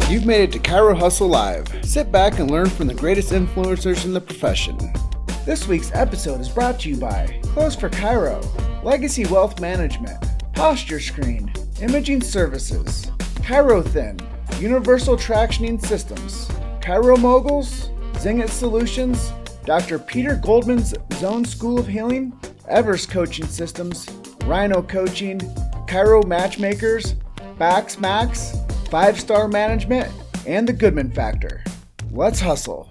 You've made it to Chiro Hustle Live. Sit back and learn from the greatest influencers in the profession. This week's episode is brought to you by Close for Chiro, Legacy Wealth Management, Posture Screen, Imaging Services, Chiro Thin, Universal Tractioning Systems, Chiro Moguls, Zingit Solutions, Dr. Peter Goldman's Zone School of Healing, Evers Coaching Systems, Rhino Coaching, Chiro Matchmakers, Bax Max, 5-Star Management, and the Goodman Factor. Let's hustle.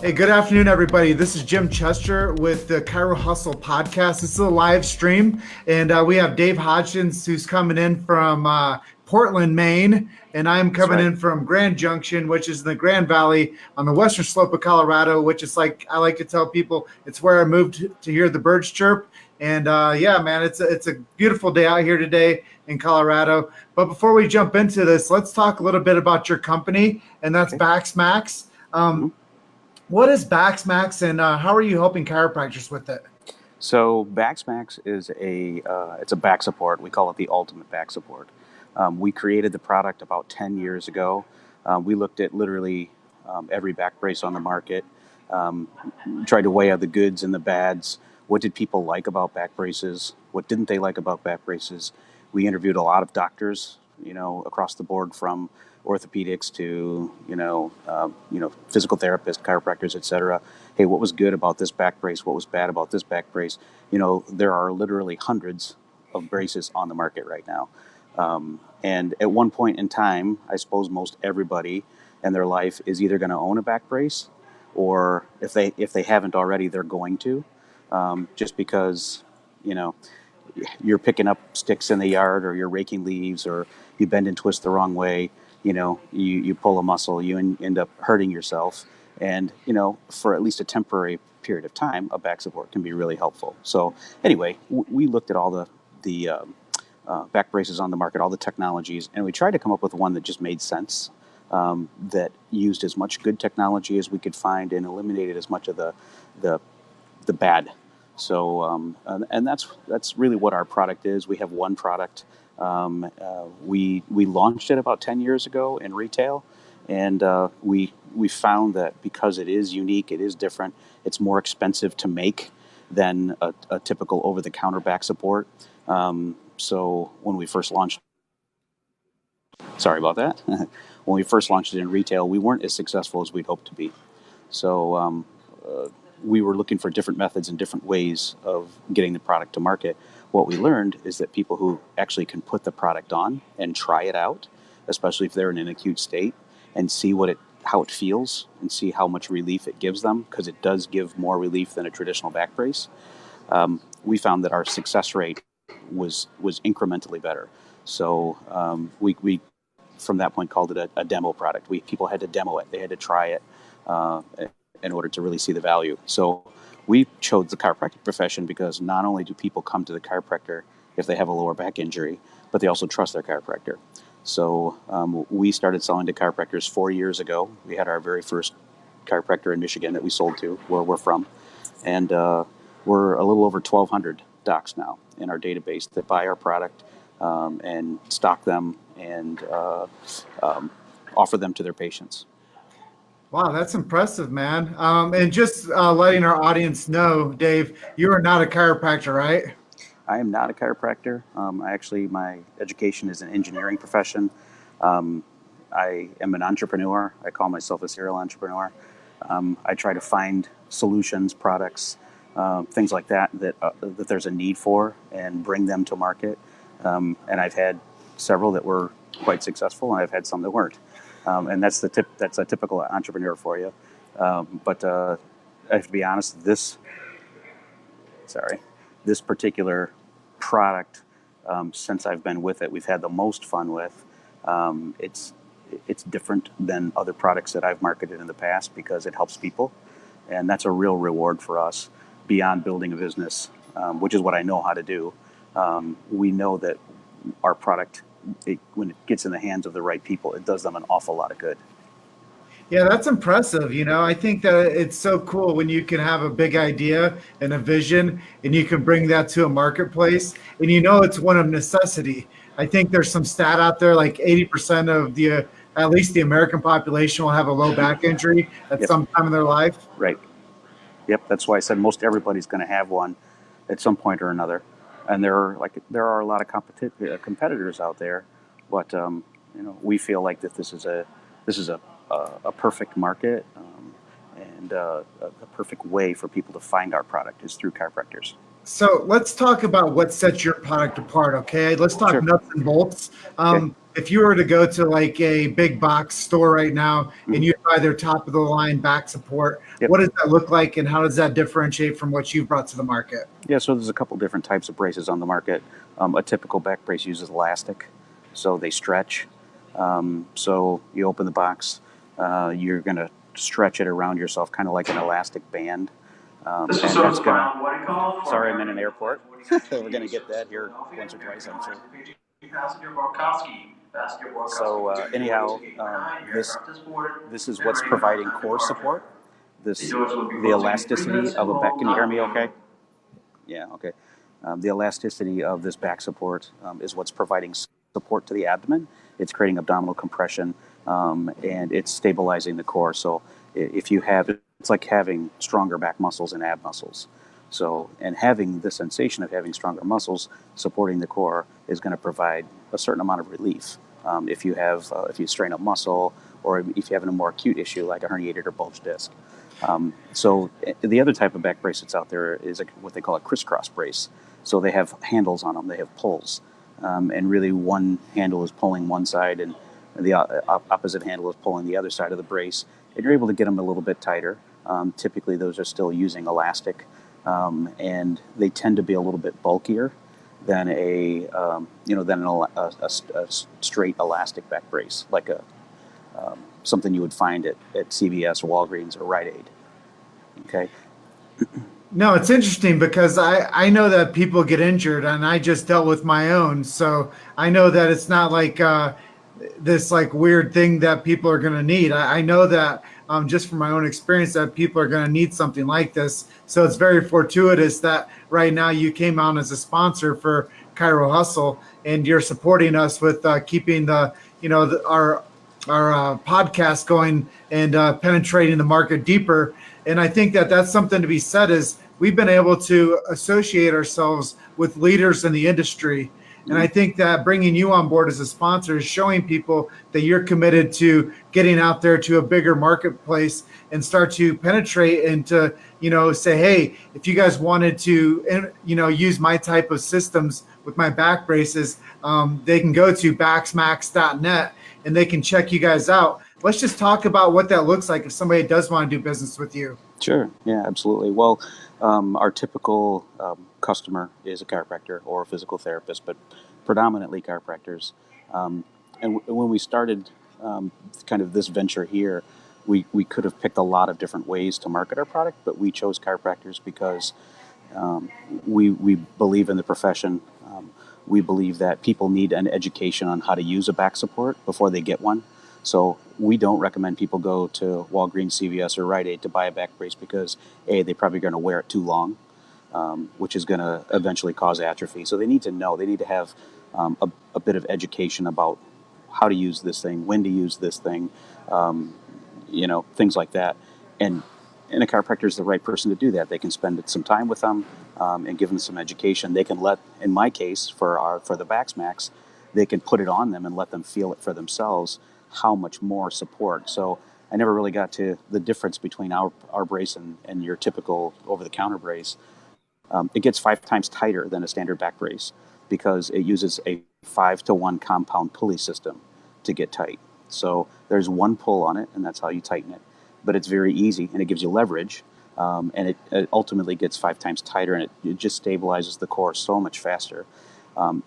Hey, good afternoon, everybody. This is Jim Chester with the Chiro Hustle podcast. This is a live stream, and we have Dave Hodgson, who's coming in from Portland, Maine, and I'm coming in from Grand Junction, which is in the Grand Valley on the western slope of Colorado, which is like I like to tell people, it's where I moved to hear the birds chirp. And yeah, man, it's a beautiful day out here today in Colorado. But before we jump into this, let's talk a little bit about your company, and that's Bax Max. What is Bax Max, and how are you helping chiropractors with it? So Bax Max is it's a back support. We call it the ultimate back support. We created the product about 10 years ago. We looked at literally every back brace on the market, tried to weigh out the goods and the bads. What did people like about back braces? What didn't they like about back braces? We interviewed a lot of doctors, across the board, from orthopedics to, physical therapists, chiropractors, etc. Hey, what was good about this back brace? What was bad about this back brace? There are literally hundreds of braces on the market right now. And at one point in time, I suppose most everybody in their life is either going to own a back brace, or if they haven't already, they're going to. Just because, you're picking up sticks in the yard, or you're raking leaves, or you bend and twist the wrong way, you pull a muscle, you end up hurting yourself. And, for at least a temporary period of time, a back support can be really helpful. So anyway, we looked at all the back braces on the market, all the technologies, and we tried to come up with one that just made sense, that used as much good technology as we could find and eliminated as much of the bad. So, and that's really what our product is. We have one product. We launched it about 10 years ago in retail, and we found that because it is unique, it is different, it's more expensive to make than a typical over-the-counter back support. So when we first launched, sorry about that. When we first launched it in retail, we weren't as successful as we'd hoped to be. So we were looking for different methods and different ways of getting the product to market. What we learned is that people who actually can put the product on and try it out, especially if they're in an acute state, and see how it feels and see how much relief it gives them, because it does give more relief than a traditional back brace. We found that our success rate was incrementally better. So we from that point called it a demo product. People had to demo it. They had to try it in order to really see the value. So we chose the chiropractic profession because not only do people come to the chiropractor if they have a lower back injury, but they also trust their chiropractor. So we started selling to chiropractors 4 years ago. We had our very first chiropractor in Michigan that we sold to, where we're from. And we're a little over 1,200 docs now in our database that buy our product and stock them and offer them to their patients. Wow, that's impressive, man. And just letting our audience know, Dave, you are not a chiropractor, right? I am not a chiropractor. My education is an engineering profession. I am an entrepreneur. I call myself a serial entrepreneur. I try to find solutions, products, things like that there's a need for, and bring them to market. And I've had several that were quite successful, and I've had some that weren't. And that's a typical entrepreneur for you. But I have to be honest, this particular product, since I've been with it, we've had the most fun with. It's different than other products that I've marketed in the past because it helps people. And that's a real reward for us beyond building a business, which is what I know how to do. We know that our product, when it gets in the hands of the right people, it does them an awful lot of good. Yeah, that's impressive. I think that it's so cool when you can have a big idea and a vision and you can bring that to a marketplace, and it's one of necessity. I think there's some stat out there like 80% of the at least the American population will have a low back injury at Yep. some time in their life. Right. Yep. That's why I said most everybody's going to have one at some point or another. And there are a lot of competitors out there, but we feel like that this is a perfect market, and a perfect way for people to find our product is through chiropractors. So let's talk about what sets your product apart, okay? Let's talk Sure. nuts and bolts. Okay. If you were to go to like a big box store right now and you buy their top of the line back support, Yep. what does that look like and how does that differentiate from what you've brought to the market? Yeah, so there's a couple different types of braces on the market. A typical back brace uses elastic, so they stretch. So you open the box, you're going to stretch it around yourself, kind of like an elastic band. And that's gonna. Sorry, I'm in an airport. We're gonna get that here once or twice, I'm sure. So anyhow, this is what's providing core support. The elasticity of a back. Can you hear me? Okay. Yeah. Okay. The elasticity of this back support is what's providing support to the abdomen. It's creating abdominal compression, and it's stabilizing the core. So if you have, it's like having stronger back muscles and ab muscles. So, and having the sensation of having stronger muscles supporting the core is going to provide a certain amount of relief. If you strain a muscle, or if you're having a more acute issue like a herniated or bulged disc. So the other type of back brace that's out there is what they call a crisscross brace. So they have handles on them, they have pulls, and really one handle is pulling one side and the opposite handle is pulling the other side of the brace, and you're able to get them a little bit tighter. Typically those are still using elastic, and they tend to be a little bit bulkier than a straight elastic back brace, like something you would find at CVS or Walgreens or Rite Aid. Okay. No, it's interesting because I know that people get injured and I just dealt with my own. So I know that it's not like this like weird thing that people are going to need. I know that just from my own experience that people are going to need something like this. So it's very fortuitous that right now you came on as a sponsor for Chiro Hustle and you're supporting us with keeping our podcast going and penetrating the market deeper. And I think that that's something to be said is we've been able to associate ourselves with leaders in the industry. And I think that bringing you on board as a sponsor is showing people that you're committed to getting out there to a bigger marketplace and start to penetrate and to, say, hey, if you guys wanted to, use my type of systems with my back braces, they can go to backsmax.net and they can check you guys out. Let's just talk about what that looks like if somebody does want to do business with you. Sure. Yeah, absolutely. Well, our typical customer is a chiropractor or a physical therapist, but predominantly chiropractors. And when we started kind of this venture here, we could have picked a lot of different ways to market our product, but we chose chiropractors because we believe in the profession. We believe that people need an education on how to use a back support before they get one. So we don't recommend people go to Walgreens, CVS, or Rite Aid to buy a back brace because they're probably going to wear it too long, which is going to eventually cause atrophy. So they need to know, they need to have a bit of education about how to use this thing, when to use this thing, things like that. And a chiropractor is the right person to do that. They can spend some time with them and give them some education. They can in my case, for the Backsmax, they can put it on them and let them feel it for themselves, how much more support. So I never really got to the difference between our brace and your typical over-the-counter brace. It gets 5 times tighter than a standard back brace because it uses a 5-to-1 compound pulley system to get tight. So there's one pull on it, and that's how you tighten it. But it's very easy, and it gives you leverage, and it ultimately gets 5 times tighter, and it just stabilizes the core so much faster. And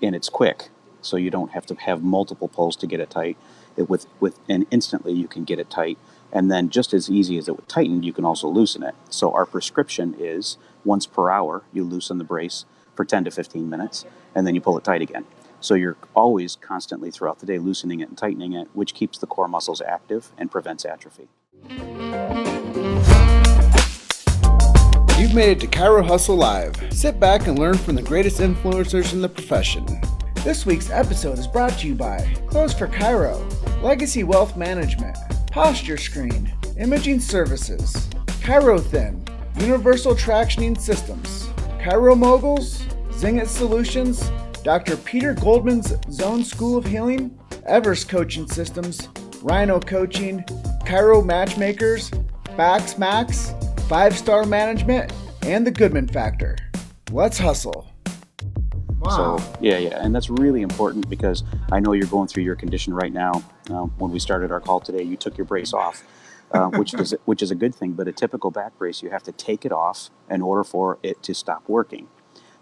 it's quick, so you don't have to have multiple pulls to get it tight. And instantly you can get it tight. And then just as easy as it would tighten, you can also loosen it. So our prescription is once per hour, you loosen the brace for 10 to 15 minutes, and then you pull it tight again. So you're always constantly throughout the day loosening it and tightening it, which keeps the core muscles active and prevents atrophy. You've made it to Chiro Hustle Live. Sit back and learn from the greatest influencers in the profession. This week's episode is brought to you by Close for Chiro, Legacy Wealth Management, Posture Screen, Imaging Services, Chiro Thin, Universal Tractioning Systems, Chiro Moguls, Zingit Solutions, Dr. Peter Goldman's Zone School of Healing, Evers Coaching Systems, Rhino Coaching, Chiro Matchmakers, Max, 5-Star Management, and the Goodman Factor. Let's hustle. Wow. So yeah, and that's really important because I know you're going through your condition right now. When we started our call today, you took your brace off, which is a good thing. But a typical back brace, you have to take it off in order for it to stop working.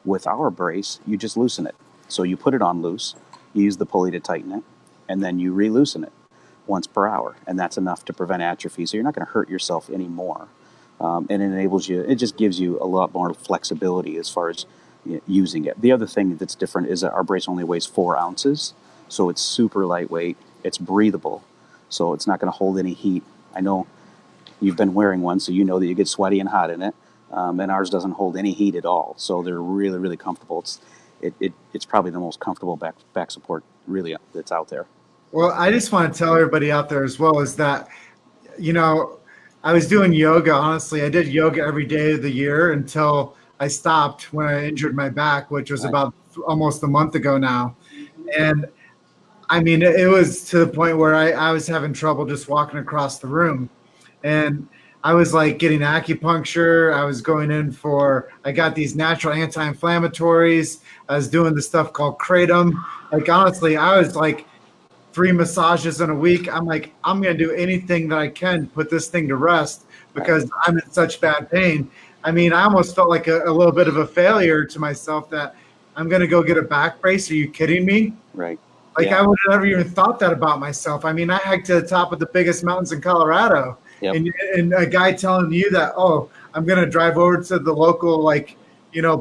With our brace, you just loosen it. So you put it on loose, you use the pulley to tighten it, and then you re-loosen it once per hour, and that's enough to prevent atrophy. So you're not going to hurt yourself anymore, and it enables you. It just gives you a lot more flexibility as far as using it. The other thing that's different is that our brace only weighs 4 ounces, so it's super lightweight. It's breathable, so it's not going to hold any heat. I know you've been wearing one, so you know that you get sweaty and hot in it, and ours doesn't hold any heat at all. So they're really, really comfortable. It's probably the most comfortable back support really that's out there. Well, I just want to tell everybody out there as well is that, I was doing yoga. Honestly, I did yoga every day of the year until I stopped when I injured my back, which was about almost a month ago now. And I mean, it was to the point where I was having trouble just walking across the room. And I was like getting acupuncture. I was going in I got these natural anti-inflammatories. I was doing the stuff called kratom. Like, honestly, I was like 3 massages in a week. I'm like, I'm going to do anything that I can to put this thing to rest because I'm in such bad pain. I mean, I almost felt like a little bit of a failure to myself that I'm going to go get a back brace. Are you kidding me? Right. Like, I would have never even thought that about myself. I mean, I hiked to the top of the biggest mountains in Colorado. Yep. And a guy telling you that, oh, I'm going to drive over to the local,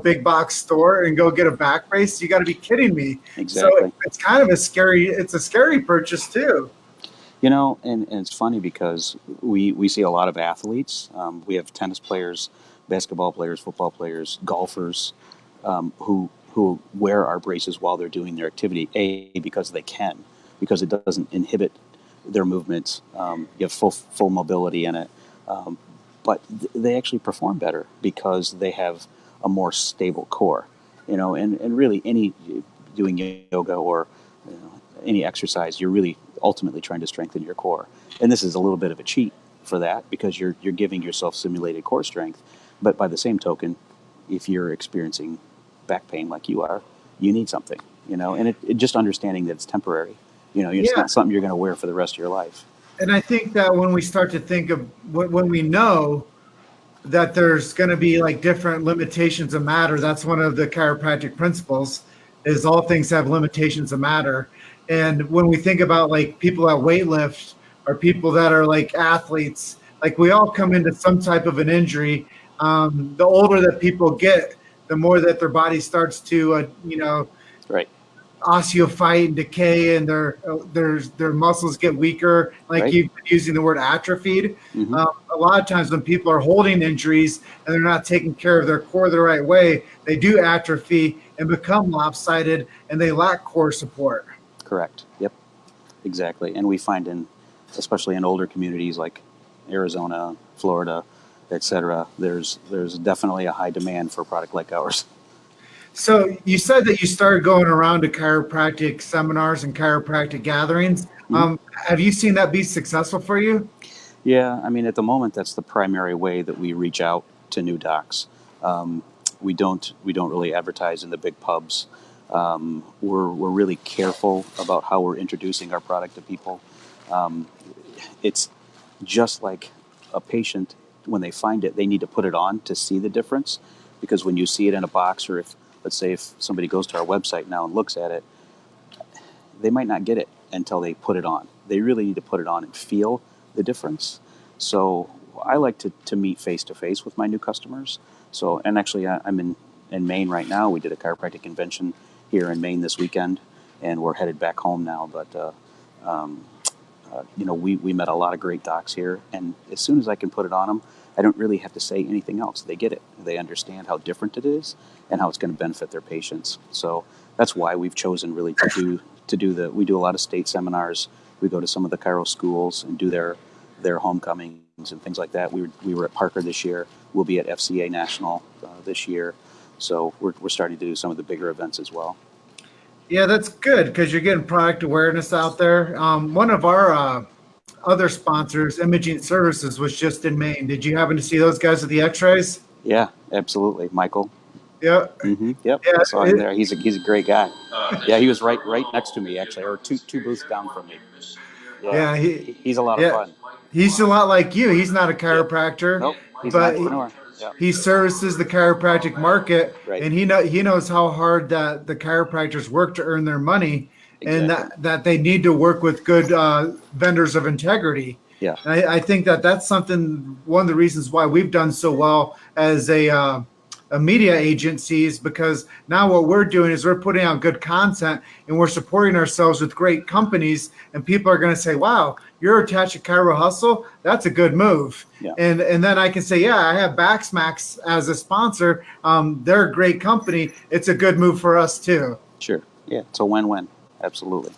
big box store and go get a back brace. You got to be kidding me. Exactly. So it's kind of a scary purchase too. And it's funny because we see a lot of athletes. We have tennis players, basketball players, football players, golfers who wear our braces while they're doing their activity, because they can, because it doesn't inhibit their movements. You have full mobility in it. But they actually perform better because they have a more stable core, and really doing yoga or any exercise, you're really ultimately trying to strengthen your core. And this is a little bit of a cheat for that because you're giving yourself simulated core strength. But by the same token, if you're experiencing back pain like you are, you need something, and it just understanding that it's temporary. It's not something you're going to wear for the rest of your life. And I think that when we start to think of when we know that there's going to be like different limitations of matter, that's one of the chiropractic principles is all things have limitations of matter. And when we think about like people that weightlift or people that are like athletes, like we all come into some type of an injury. The older that people get, the more that their body starts to, Right. osteophyte and decay, and their muscles get weaker. Like you've been using the word atrophied. Mm-hmm. A lot of times when people are holding injuries and they're not taking care of their core the right way, they do atrophy and become lopsided, and they lack core support. Correct. Yep. Exactly. And we find especially in older communities like Arizona, Florida, etc., there's definitely a high demand for a product like ours. So you said that you started going around to chiropractic seminars and chiropractic gatherings. Mm-hmm. Have you seen that be successful for you? Yeah, I mean, at the moment, that's the primary way that we reach out to new docs. We don't really advertise in the big pubs. We're really careful about how we're introducing our product to people. It's just like a patient, when they find it, they need to put it on to see the difference. Because when you see it in a box, or let's say if somebody goes to our website now and looks at it, they might not get it until they put it on. They really need to put it on and feel the difference. So I like to meet face-to-face with my new customers. So, and actually I'm in Maine right now. We did a chiropractic convention here in Maine this weekend, and we're headed back home now. But, we met a lot of great docs here, and as soon as I can put it on them, I don't really have to say anything else. They get it. They understand how different it is and how it's going to benefit their patients. So that's why we've chosen really we do a lot of state seminars. We go to some of the Chiro schools and do their homecomings and things like that. We were at Parker this year. We'll be at FCA National this year. So we're starting to do some of the bigger events as well. Yeah, that's good because you're getting product awareness out there. One of our other sponsors, Imaging Services, was just in Maine. Did you happen to see those guys with the X-rays? Yeah, absolutely, Michael. Yeah. Yep. Yeah, I saw him there. He's a great guy. Yeah, he was right next to me actually, or two booths down from me. Yeah, he's a lot of fun. He's a lot like you. He's not a chiropractor, Nope, he's but an entrepreneur. Yeah. he services the chiropractic market, Right. and he knows how hard that the chiropractors work to earn their money, and that they need to work with good vendors of integrity. Yeah. And I think that's something, one of the reasons why we've done so well as a media agencies, because now what we're doing is we're putting out good content and we're supporting ourselves with great companies, and people are going to say, wow, you're attached to Chiro Hustle. That's a good move. Yeah. And then I can say, yeah, I have Baxmax as a sponsor. They're a great company. It's a good move for us too. Sure. Yeah. It's a win-win. Absolutely.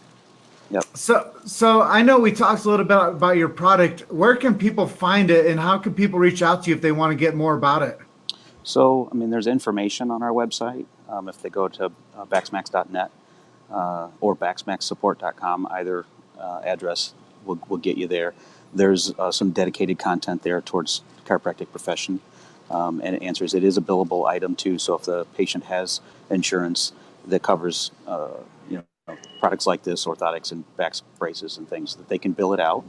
Yep. So I know we talked a little bit about your product. Where can people find it, and how can people reach out to you if they want to get more about it? So, there's information on our website. If they go to baxmax.net or baxmaxsupport.com, either address will get you there. There's some dedicated content there towards the chiropractic profession, and it answers. It is a billable item too. So if the patient has insurance that covers, products like this, orthotics and back braces and things, that they can bill it out,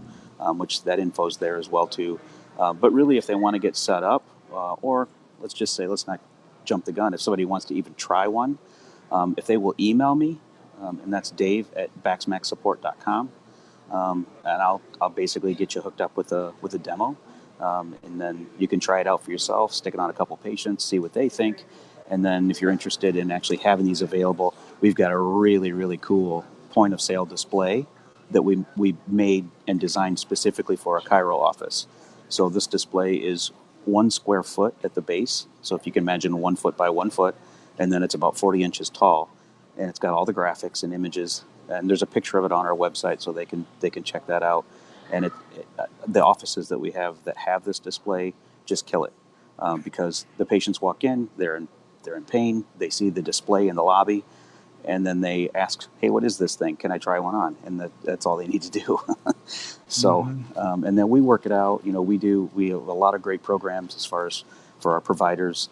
which that info's there as well too. But really, if they want to get set up, or let's just say, let's not jump the gun. If somebody wants to even try one, if they will email me, and that's dave@baxmaxsupport.com, and I'll basically get you hooked up with a demo, and then you can try it out for yourself, stick it on a couple patients, see what they think, and then if you're interested in actually having these available, we've got a really, really cool point of sale display that we made and designed specifically for a Chiro office. So this display is 1 square foot at the base. So if you can imagine 1 foot by 1 foot, and then it's about 40 inches tall, and it's got all the graphics and images, and there's a picture of it on our website, so they can check that out. And the offices that we have that have this display just kill it, because the patients walk in, they're in pain, they see the display in the lobby, and then they ask, hey, what is this thing? Can I try one on? And that's all they need to do. So, and then we work it out. We have a lot of great programs as far as for our providers.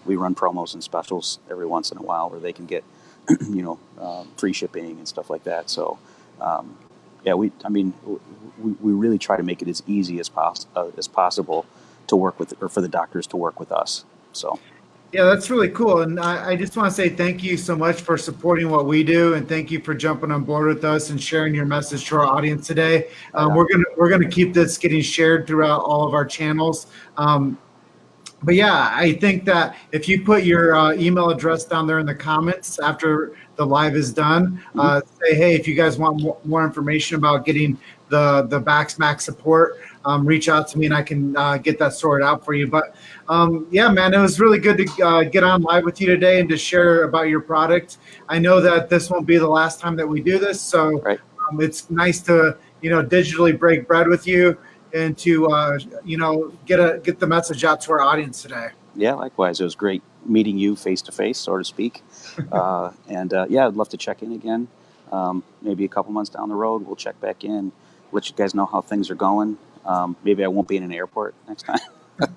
We run promos and specials every once in a while where they can get, free shipping and stuff like that. So, we really try to make it as easy as possible to work with, or for the doctors to work with us. So. Yeah, that's really cool. And I just want to say thank you so much for supporting what we do, and thank you for jumping on board with us and sharing your message to our audience today. We're gonna keep this getting shared throughout all of our channels. But yeah, I think that if you put your email address down there in the comments after the live is done, say, hey, if you guys want more information about getting the Baxmax support, reach out to me and I can get that sorted out for you. But yeah, man, it was really good to get on live with you today and to share about your product. I know that this won't be the last time that we do this, so right. It's nice to digitally break bread with you and to get the message out to our audience today. Yeah, likewise. It was great meeting you face to face, so to speak. And I'd love to check in again. Maybe a couple months down the road, we'll check back in, let you guys know how things are going. Maybe I won't be in an airport next time. I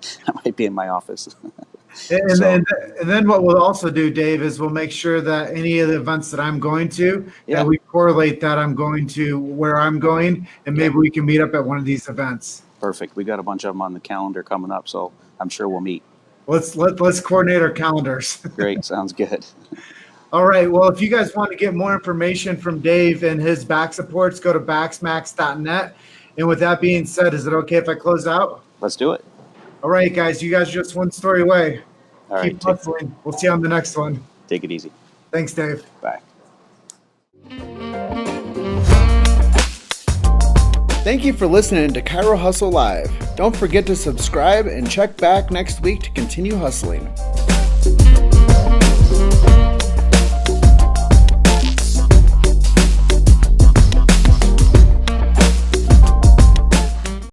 might be in my office. And then what we'll also do, Dave, is we'll make sure that any of the events that I'm going to, that we correlate that I'm going to where I'm going, and maybe we can meet up at one of these events. Perfect. We got a bunch of them on the calendar coming up, so I'm sure we'll meet. Let's coordinate our calendars. Great. Sounds good. All right. Well, if you guys want to get more information from Dave and his back supports, go to baxmax.net. And with that being said, is it okay if I close out? Let's do it. All right, guys. You guys are just one story away. All right. Keep hustling. We'll see you on the next one. Take it easy. Thanks, Dave. Bye. Thank you for listening to Chiro Hustle Live. Don't forget to subscribe and check back next week to continue hustling.